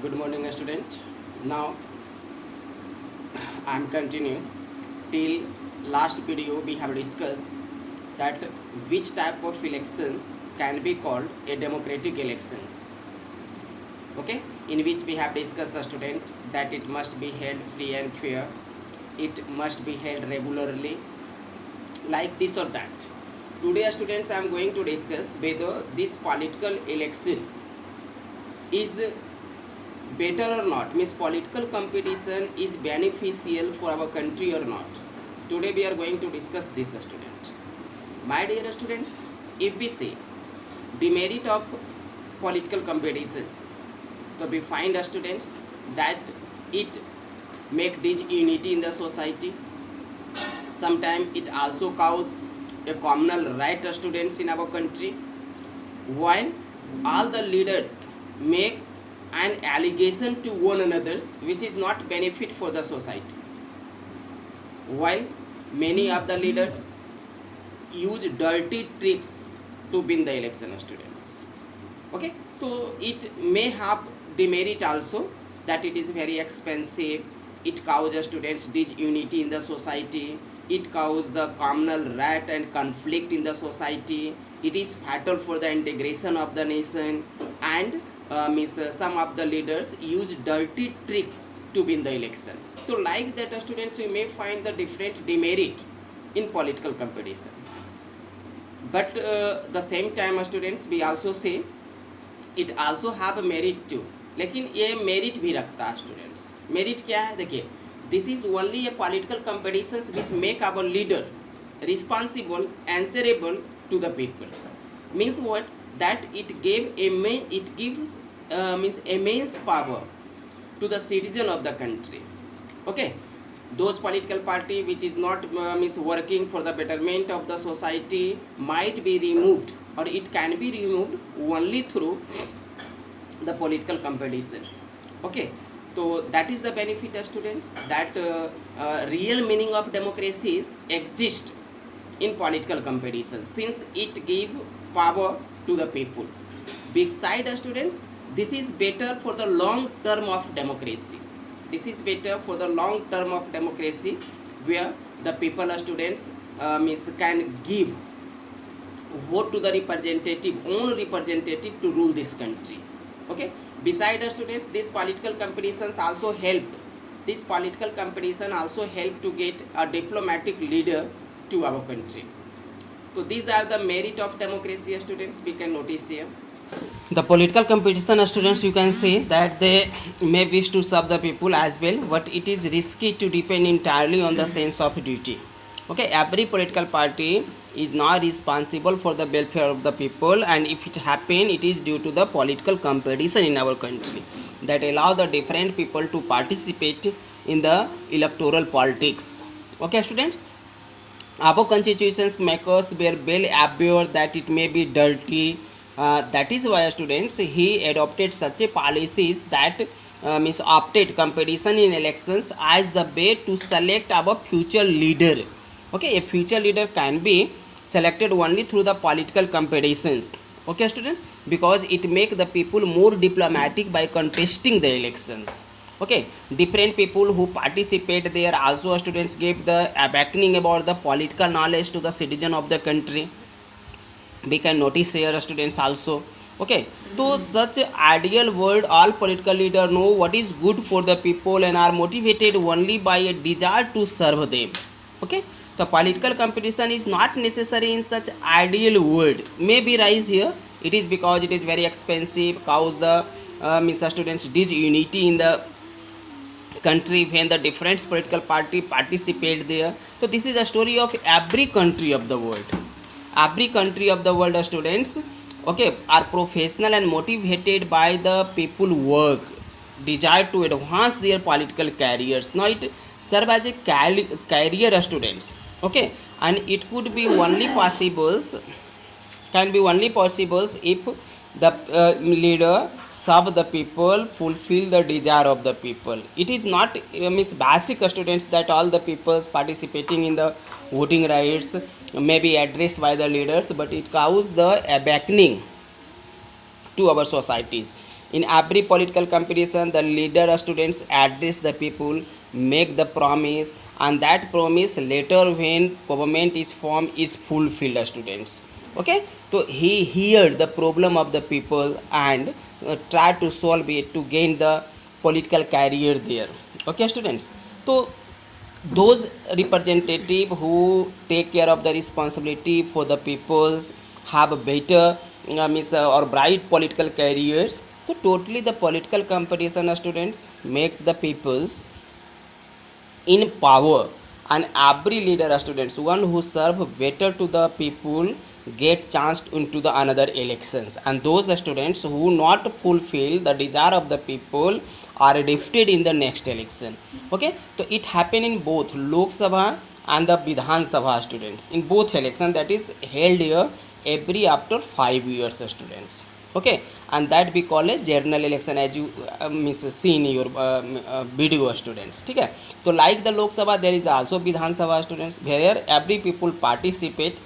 Good morning, student. Now I am continue till last video we have discussed that which type of elections can be called a democratic elections. Okay, in which we have discussed, student, that it must be held free and fair, it must be held regularly, like this or that. Today, students, I am going to discuss whether this political election is better or not, means political competition is beneficial for our country or not. Today we are going to discuss this, student. My dear students, if we say demerit of political competition, so we find, students, that it make disunity in the society. Sometimes it also cause a communal right, students, in our country, while all the leaders make an allegation to one another which is not benefit for the society, while many of the leaders use dirty tricks to win the election, students. Okay, so it may have demerit also, that it is very expensive, it causes students disunity in the society, it causes the communal right and conflict in the society, it is fatal for the integration of the nation, and some of the leaders use dirty tricks to win the election. So like that, students, you may find the different demerit in political competition. But the same time, students, we also say it also have a merit too. लेकिन ये merit भी रखता है, students. Merit क्या है? देखिए, this is only a political competitions which make our leader responsible, answerable to the people. Means what? That it gives means immense power to the citizen of the country. Okay, those political party which is not means working for the betterment of the society might be removed, or it can be removed only through the political competition. Okay, so that is the benefit, students, that real meaning of democracy exists in political competition, since it give power to the people. Besides, students, this is better for the long term of democracy. This is better for the long term of democracy, where the people, students, can give vote to the own representative to rule this country. Okay, besides, students, these political competitions also helped. This political competition also helped to get a diplomatic leader to our country. So these are the merit of democracy, students, we can notice here. The political competition, students, you can say that they may wish to serve the people as well, but it is risky to depend entirely on the sense of duty. Okay, every political party is not responsible for the welfare of the people, and if it happen, it is due to the political competition in our country that allow the different people to participate in the electoral politics. Okay, students, our constitutions makers were well aware that it may be dirty. That is why, students, he adopted such a policies that opted competition in elections as the way to select our future leader. Okay, a future leader can be selected only through the political competitions. Okay, students, because it make the people more diplomatic by contesting the elections. Okay, different people who participate there also, students, gave the awakening about the political knowledge to the citizen of the country. We can notice here, students, also. Okay, so such ideal world, all political leaders know what is good for the people and are motivated only by a desire to serve them. Okay, the political competition is not necessary in such ideal world. Maybe rise here, it is because it is very expensive, cause the students disunity in the country when the different political party participate there. So this is a story of every country of the world. Every country of the world, students, okay, are professional and motivated by the people work, desire to advance their political careers. Now it serve as a career, students. Okay, and it could be only possible, can be only possible if the leader serve the people, fulfill the desire of the people. It is not basic, students, that all the peoples participating in the voting rights may be addressed by the leaders, but it causes the awakening to our societies. In every political competition, the leader students address the people, make the promise, and that promise later when government is formed is fulfilled students. Okay, so he heard the problem of the people and try to solve it to gain the political career there. Okay students, so those representative who take care of the responsibility for the peoples have a better or bright political careers. So totally the political competition students make the peoples in power, and every leader students one who serve better to the people get chanced into the another elections, and those students who not fulfill the desire of the people are defeated in the next election. Okay, so it happen in both Lok Sabha and the Vidhan Sabha students, in both election that is held here every after 5 years students. Okay, and that we call a general election as you means see in your video students. ठीक है, तो like the Lok Sabha there is also Vidhan Sabha students where every people participate,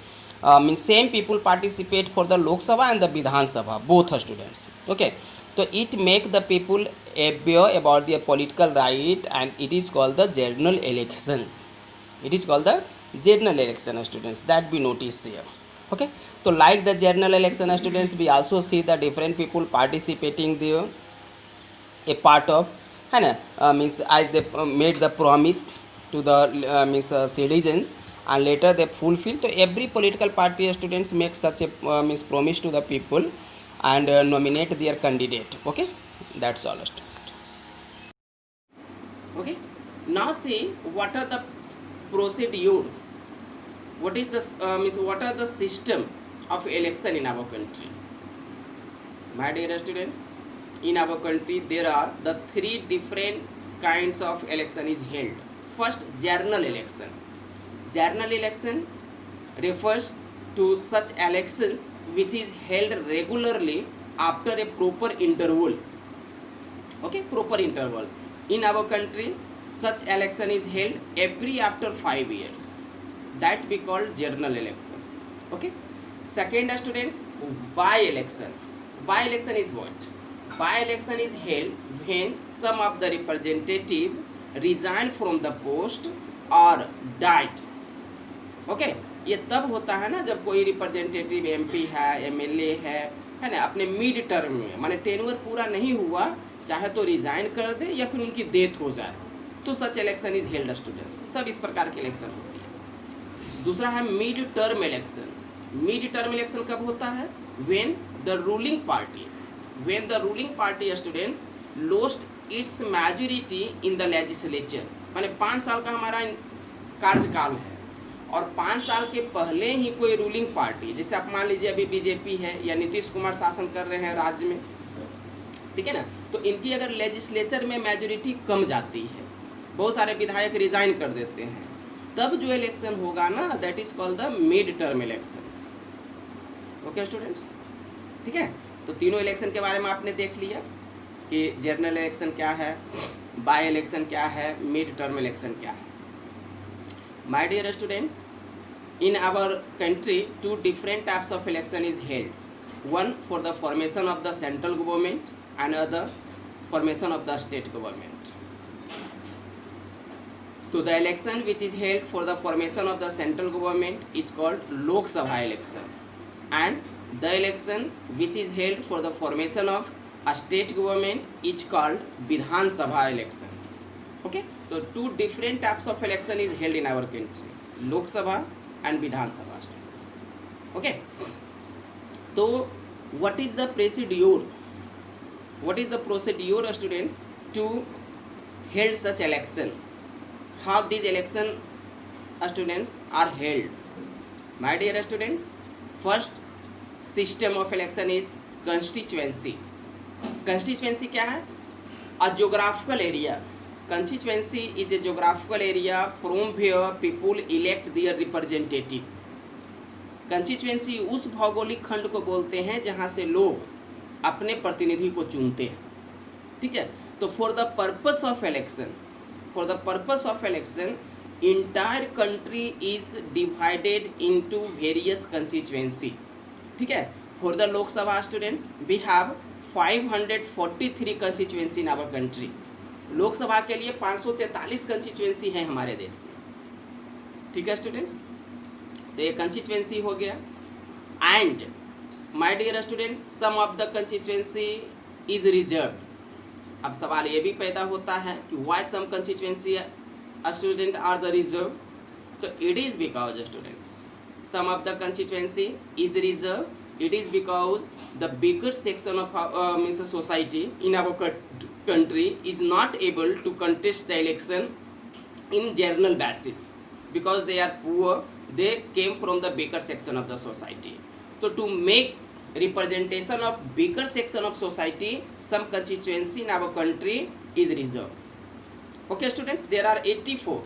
means same people participate for the Lok Sabha and the Vidhan Sabha both students. Okay, so it make the people aware about their political right and it is called the general elections. It is called the general election students that we notice here. Okay, so like the general election students we also see the different people participating there a part of है ना, means as they made the promise to the means citizens and later they fulfill. So every political party students make such a means promise to the people and nominate their candidate. Okay, that's all student. Okay, now see what are the procedure, what is the means what are the system of election in our country. My dear students, in our country there are the three different kinds of election is held. First, general election. General election refers to such elections which is held regularly after a proper interval. Okay, proper interval. In our country such election is held every after 5 years, that we call general election. Okay, second students, by election. By election is what? By election is held when some of the representative resign from the post or died. Okay, ये तब होता है ना जब कोई representative MP है, MLA है ना, अपने मिड टर्म में माने टेन्योर पूरा नहीं हुआ, चाहे तो रिजाइन कर दे या फिर उनकी डेथ हो जाए, तो सच इलेक्शन इज हेल्ड स्टूडेंट्स, तब इस प्रकार की इलेक्शन होती है. दूसरा है mid term election. Mid term election कब होता है? When the ruling party students lost it's majority in the legislature. माने 5 साल का हमारा कार्यकाल है और 5 साल के पहले ही कोई रूलिंग पार्टी, जैसे आप मान लीजिए अभी बीजेपी है या नीतीश कुमार शासन कर रहे हैं राज्य में, ठीक है ना, तो इनकी अगर लेजिस्लेचर में मेजॉरिटी कम जाती है, बहुत सारे विधायक रिजाइन कर देते हैं, तब जो इलेक्शन होगा ना that is called the mid term election. Okay students, ठीक है, तो तीनों इलेक्शन के बारे में आपने देख लिया कि जनरल इलेक्शन क्या है, बाय इलेक्शन क्या है, मिड टर्म इलेक्शन क्या है. My dear students, in our country, 2 different types of election is held. One for the formation of the central government and other formation of the state government. So the election which is held for the formation of the central government is called Lok Sabha election, and the election which is held for the formation of a state government is called Vidhan Sabha election. Okay, so 2 different types of election is held in our country, Lok Sabha and Vidhan Sabha students. Okay, so what is the procedure? What is the procedure students to held such election? How these election students are held? My dear students, first system of election is constituency. Constituency क्या है? A geographical area. Constituency is a geographical area from where people elect their representative. Constituency उस भौगोलिक खंड को बोलते हैं जहाँ से लोग अपने प्रतिनिधि को चुनते हैं, ठीक है. तो for the purpose of election, entire country is divided into various constituency, ठीक है. For the Lok Sabha students, we have 543 constituency in our country. लोक सभा के लिए 543 कंस्टिट्यूएंसी है हमारे देश में. ठीक है स्टूडेंट्स, तो ये कंस्टिट्यूएंसी हो गया. And my dear students, some of the constituency is reserved. अब सवाल ये भी पैदा होता है कि why some constituency student are the reserve. तो it is because students some of the constituency is reserve. It is because the bigger section of means society in our country is not able to contest the election in general basis because they are poor. They came from the bigger section of the society. So to make representation of bigger section of society, some constituency in our country is reserved. Okay students, there are 84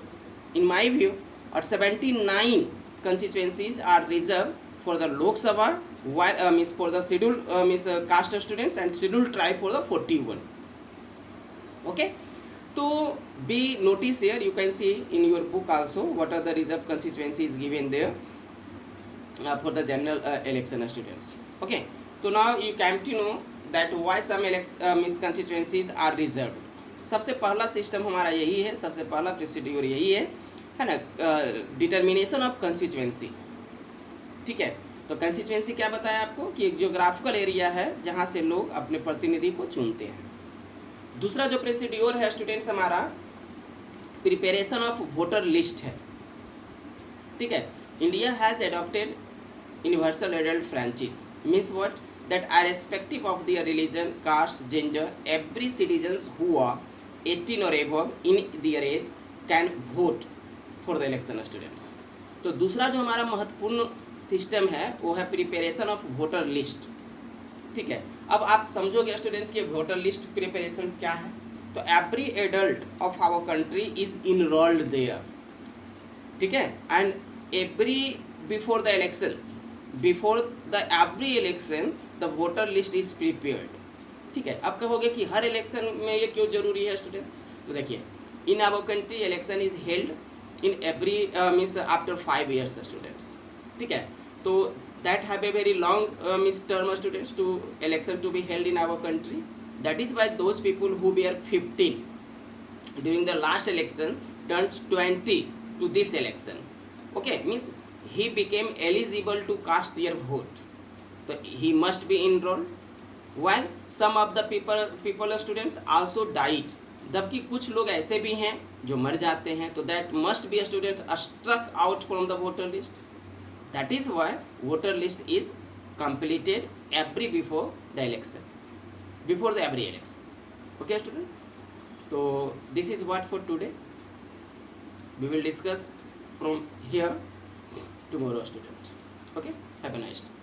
in my view, or 79 constituencies are reserved for the Lok Sabha, while means for the scheduled caste students and scheduled tribe for the 41. Okay, so be notice here, you can see in your book also what are the reserved constituencies given there for the general election students. Okay, so now you come to know that why some constituencies are reserved. सबसे पहला system हमारा यही है, सबसे पहला procedure यही है ना, डिटर्मिनेशन ऑफ कंस्टिट्यूएंसी. ठीक है, तो कंस्टिट्यूएंसी क्या बताया आपको कि एक जियोग्राफिकल एरिया है जहाँ से लोग अपने प्रतिनिधि को चुनते हैं. दूसरा जो प्रोसीड्यूर है स्टूडेंट्स हमारा प्रिपरेशन ऑफ वोटर लिस्ट है. ठीक है, India has adopted universal adult franchise. Means what, that irrespective of their religion, caste, gender, every citizens who are 18 or above in their age can vote for the election students. तो दूसरा जो हमारा महत्वपूर्ण system है वो है preparation of voter list. ठीक है, अब आप समझोगे स्टूडेंट्स कि वोटर लिस्ट प्रिपरेशंस क्या है. तो every adult of our country is enrolled there. ठीक है, and every before the elections, before the every election the voter list is prepared. ठीक है, अब कहोगे कि हर इलेक्शन में ये क्यों जरूरी है स्टूडेंट. तो देखिए, in our country election is held in every means after 5 years students. ठीक है, तो that have a very long means term students to election to be held in our country. That is why those people who were 15 during the last elections turned 20 to this election. Okay, means he became eligible to cast their vote. So he must be enrolled. While some of the people students also died. जबकि कुछ लोग ऐसे भी हैं जो मर जाते हैं. तो that must be a student struck out from the voter list. That is why voter list is completed every before the election, before the every election. Okay student. So this is what for today. We will discuss from here tomorrow students. Okay, have a nice day.